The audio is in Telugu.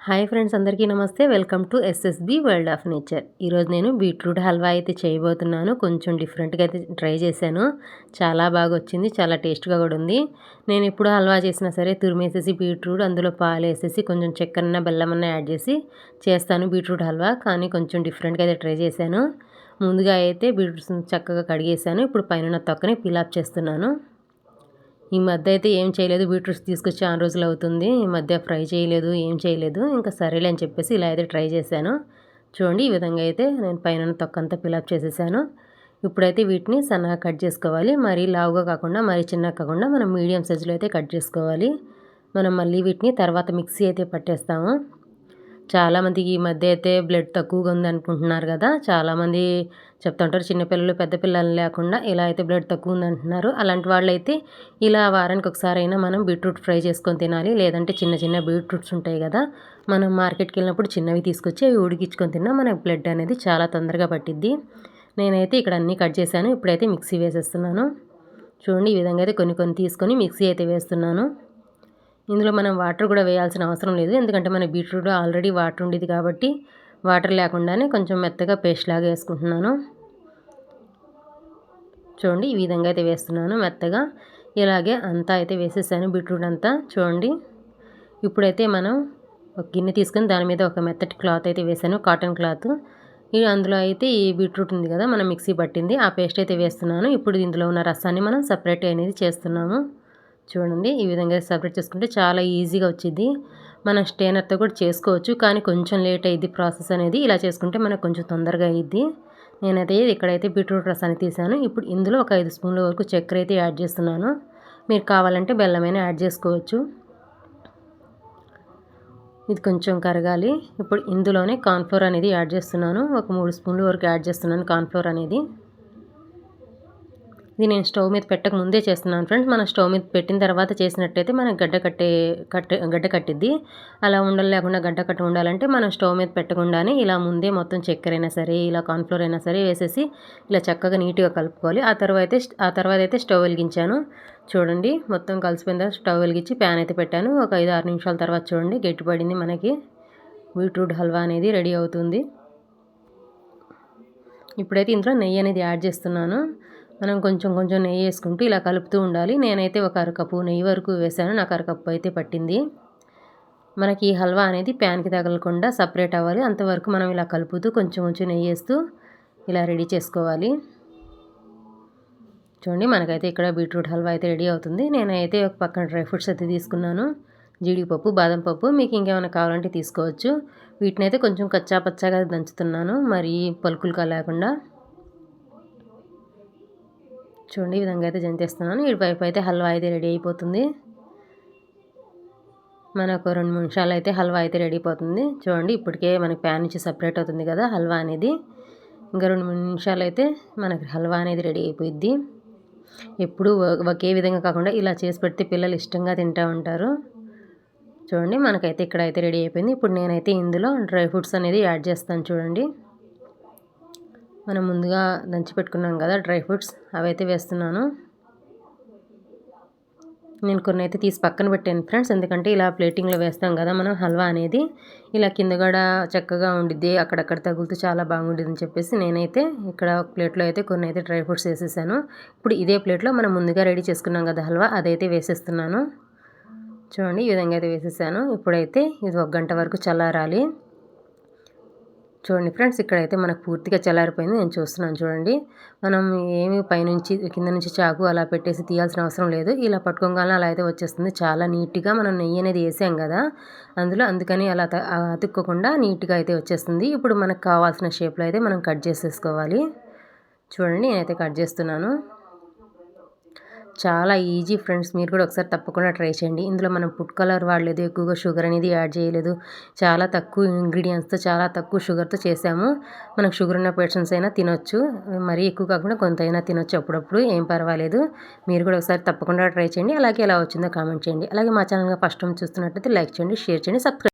హాయ్ ఫ్రెండ్స్, అందరికీ నమస్తే. Welcome to SSB world of nature. ఈరోజు నేను బీట్రూట్ హల్వా అయితే చేయబోతున్నాను. కొంచెం డిఫరెంట్గా అయితే ట్రై చేశాను. చాలా బాగా వచ్చింది, చాలా టేస్ట్గా కూడా ఉంది. నేను ఎప్పుడు హల్వా చేసినా సరే తురిమేసేసి బీట్రూట్ అందులో పాలు వేసేసి కొంచెం చక్కెరన్న బెల్లమన్న యాడ్ చేసి చేస్తాను బీట్రూట్ హల్వా. కానీ కొంచెం డిఫరెంట్గా అయితే ట్రై చేశాను. ముందుగా అయితే బీట్రూట్స్ చక్కగా కడిగేసాను. ఇప్పుడు పైన తొక్కని పిలాప్ చేస్తున్నాను. ఈ మధ్య అయితే ఏం చేయలేదు, బీట్రూట్స్ తీసుకొచ్చి 6 రోజులు అవుతుంది. ఈ మధ్య ఫ్రై చేయలేదు, ఏం చేయలేదు. ఇంకా సరేలే అని చెప్పేసి ఇలా అయితే ట్రై చేశాను. చూడండి, ఈ విధంగా అయితే నేను పైన తొక్కంతా ఫిలప్ చేసేసాను. ఇప్పుడైతే వీటిని సన్నగా కట్ చేసుకోవాలి. మరీ లావుగా కాకుండా మరీ చిన్నగా కాకుండా మనం మీడియం సైజులో అయితే కట్ చేసుకోవాలి. మనం మళ్ళీ వీటిని తర్వాత మిక్సీ అయితే పట్టేస్తాము. చాలామందికి ఈ మధ్య అయితే బ్లడ్ తక్కువగా ఉందనుకుంటున్నారు కదా. చాలామంది చెప్తుంటారు చిన్నపిల్లలు పెద్ద పిల్లలు లేకుండా ఇలా అయితే బ్లడ్ తక్కువ ఉందంటున్నారు. అలాంటి వాళ్ళైతే ఇలా వారానికి ఒకసారి అయినా మనం బీట్రూట్ ఫ్రై చేసుకొని తినాలి. లేదంటే చిన్న చిన్న బీట్రూట్స్ ఉంటాయి కదా, మనం మార్కెట్కి వెళ్ళినప్పుడు చిన్నవి తీసుకొచ్చి అవి ఉడికించుకొని తిన్నా మనకు బ్లడ్ అనేది చాలా తొందరగా పట్టిద్ది. నేనైతే ఇక్కడ అన్నీ కట్ చేశాను. ఇప్పుడైతే మిక్సీ వేసేస్తున్నాను. చూడండి, ఈ విధంగా అయితే కొన్ని కొన్ని తీసుకొని మిక్సీ అయితే వేస్తున్నాను. ఇందులో మనం వాటర్ కూడా వేయాల్సిన అవసరం లేదు, ఎందుకంటే మన బీట్రూట్ ఆల్రెడీ వాటర్ ఉండేది కాబట్టి వాటర్ లేకుండానే కొంచెం మెత్తగా పేస్ట్ లాగా వేసుకుంటున్నాను. చూడండి, ఈ విధంగా అయితే వేస్తున్నాను మెత్తగా. ఇలాగే అంతా అయితే వేసేసాను బీట్రూట్ అంతా. చూడండి, ఇప్పుడైతే మనం ఒక గిన్నె తీసుకొని దాని మీద ఒక మెత్తటి క్లాత్ అయితే వేసాను, కాటన్ క్లాత్. అందులో అయితే ఈ బీట్రూట్ ఉంది కదా మనం మిక్సీ పట్టింది, ఆ పేస్ట్ అయితే వేస్తున్నాను. ఇప్పుడు ఇందులో ఉన్న రసాన్ని మనం సపరేట్ అనేది చేస్తున్నాము. చూడండి, ఈ విధంగా సపరేట్ చేసుకుంటే చాలా ఈజీగా వచ్చింది. మనం స్టెయినర్తో కూడా చేసుకోవచ్చు, కానీ కొంచెం లేట్ అయ్యిద్ది ప్రాసెస్ అనేది. ఇలా చేసుకుంటే మనకు కొంచెం తొందరగా అయ్యిద్ది. నేనైతే ఇక్కడైతే బీట్రూట్ రసాన్ని తీసాను. ఇప్పుడు ఇందులో ఒక 5 స్పూన్ల వరకు చక్కెర అయితే యాడ్ చేస్తున్నాను. మీరు కావాలంటే బెల్లమైనా యాడ్ చేసుకోవచ్చు. ఇది కొంచెం కరగాలి. ఇప్పుడు ఇందులోనే కార్న్ఫ్లోర్ అనేది యాడ్ చేస్తున్నాను. ఒక 3 స్పూన్ల వరకు యాడ్ చేస్తున్నాను కార్న్ఫ్లోర్ అనేది. ఇది నేను స్టవ్ మీద పెట్టక ముందే చేస్తున్నాను ఫ్రెండ్స్. మనం స్టవ్ మీద పెట్టిన తర్వాత చేసినట్టయితే మనకు గడ్డ కట్టిద్ది. అలా ఉండలు లేకుండా గడ్డ కట్టి ఉండాలంటే మనం స్టవ్ మీద పెట్టకుండానే ఇలా ముందే మొత్తం చక్కెర అయినా సరే ఇలా కార్న్ఫ్లోర్ అయినా సరే వేసేసి ఇలా చక్కగా నీట్గా కలుపుకోవాలి. ఆ తర్వాత అయితే స్టవ్ వెలిగించాను. చూడండి, మొత్తం కలిసిపోయిన తర్వాత స్టవ్ వెలిగించి ప్యాన్ అయితే పెట్టాను. ఒక 5-6 నిమిషాల తర్వాత చూడండి గట్టిపడింది. మనకి బీట్రూట్ హల్వా అనేది రెడీ అవుతుంది. ఇప్పుడైతే ఇందులో నెయ్యి అనేది యాడ్ చేస్తున్నాను. మనం కొంచెం కొంచెం నెయ్యి వేసుకుంటూ ఇలా కలుపుతూ ఉండాలి. నేనైతే ఒక అరకప్పు నెయ్యి వరకు వేసాను, నాకు అరకప్పు అయితే పట్టింది. మనకి ఈ హల్వా అనేది ప్యాన్కి తగలకుండా సపరేట్ అవ్వాలి. అంతవరకు మనం ఇలా కలుపుతూ కొంచెం కొంచెం నెయ్యి వేస్తూ ఇలా రెడీ చేసుకోవాలి. చూడండి, మనకైతే ఇక్కడ బీట్రూట్ హల్వా అయితే రెడీ అవుతుంది. నేనైతే ఒక పక్కన డ్రై ఫ్రూట్స్ అయితే తీసుకున్నాను, జీడిపప్పు, బాదం పప్పు. మీకు ఇంకేమైనా కావాలంటే తీసుకోవచ్చు. వీటిని అయితే కొంచెం కచ్చా పచ్చాగా దంచుతున్నాను, మరి పలుకులుగా లేకుండా. చూడండి, ఈ విధంగా అయితే జంతేస్తున్నాను. ఇటువైపు అయితే హల్వా అయితే రెడీ అయిపోతుంది. మనకు 2-3 నిమిషాలు అయితే హల్వా అయితే రెడీ అయిపోతుంది. చూడండి, ఇప్పటికే మనకి ప్యాన్ నుంచి సపరేట్ అవుతుంది కదా హల్వా అనేది. ఇంకా 2-3 నిమిషాలు అయితే మనకి హల్వా అనేది రెడీ అయిపోయిద్ది. ఎప్పుడు ఒకే విధంగా కాకుండా ఇలా చేసి పెడితే పిల్లలు ఇష్టంగా తింటూ ఉంటారు. చూడండి, మనకైతే ఇక్కడ అయితే రెడీ అయిపోయింది. ఇప్పుడు నేనైతే ఇందులో డ్రై ఫ్రూట్స్ అనేది యాడ్ చేస్తాను. చూడండి, మనం ముందుగా దంచి పెట్టుకున్నాం కదా డ్రై ఫ్రూట్స్, అవైతే వేస్తున్నాను. నేను కొన్ని అయితే తీసి పక్కన పెట్టాను ఫ్రెండ్స్, ఎందుకంటే ఇలా ప్లేటింగ్లో వేస్తాం కదా మనం హల్వా అనేది, ఇలా కింద కూడా చక్కగా ఉండిద్ది, అక్కడక్కడ తగులుతూ చాలా బాగుండిద్ది అని చెప్పేసి నేనైతే ఇక్కడ ఒక ప్లేట్లో అయితే కొన్ని అయితే డ్రై ఫ్రూట్స్ వేసేసాను. ఇప్పుడు ఇదే ప్లేట్లో మనం ముందుగా రెడీ చేసుకున్నాం కదా హల్వా, అదైతే వేసేస్తున్నాను. చూడండి, ఈ విధంగా అయితే వేసేసాను. ఇప్పుడైతే ఇది 1 గంట వరకు చల్లారాలి. చూడండి ఫ్రెండ్స్, ఇక్కడైతే మనకు పూర్తిగా చల్లారిపోయింది. నేను చూస్తున్నాను చూడండి. మనం ఏమి పైనుంచి కింద నుంచి చాకు అలా పెట్టేసి తీయాల్సిన అవసరం లేదు. ఇలా పట్టుకోగానే అలా అయితే వచ్చేస్తుంది. చాలా నీట్గా మనం నెయ్యి అనేది వేసాం కదా అందులో, అందుకని అలా అతుక్కోకుండా నీట్గా అయితే వచ్చేస్తుంది. ఇప్పుడు మనకు కావాల్సిన షేప్లో అయితే మనం కట్ చేసేసుకోవాలి. చూడండి, నేనైతే కట్ చేస్తున్నాను. చాలా ఈజీ ఫ్రెండ్స్, మీరు కూడా ఒకసారి తప్పకుండా ట్రై చేయండి. ఇందులో మనం ఫుడ్ కలర్ వాడలేదు, ఎక్కువగా షుగర్ అనేది యాడ్ చేయలేదు. చాలా తక్కువ ఇంగ్రీడియంట్స్తో చాలా తక్కువ షుగర్తో చేసాము. మనకు షుగర్ ఉన్న పేషెంట్స్ అయినా తినొచ్చు, మరీ ఎక్కువ కాకుండా కొంత అయినా తినొచ్చు అప్పుడప్పుడు, ఏం పర్వాలేదు. మీరు కూడా ఒకసారి తప్పకుండా ట్రై చేయండి. అలాగే ఎలా వచ్చిందో కామెంట్ చేయండి. అలాగే మా ఛానల్గా ఫస్ట్ టైం చూస్తున్నట్లయితే లైక్ చేయండి, షేర్ చేయండి, సబ్స్క్రైబ్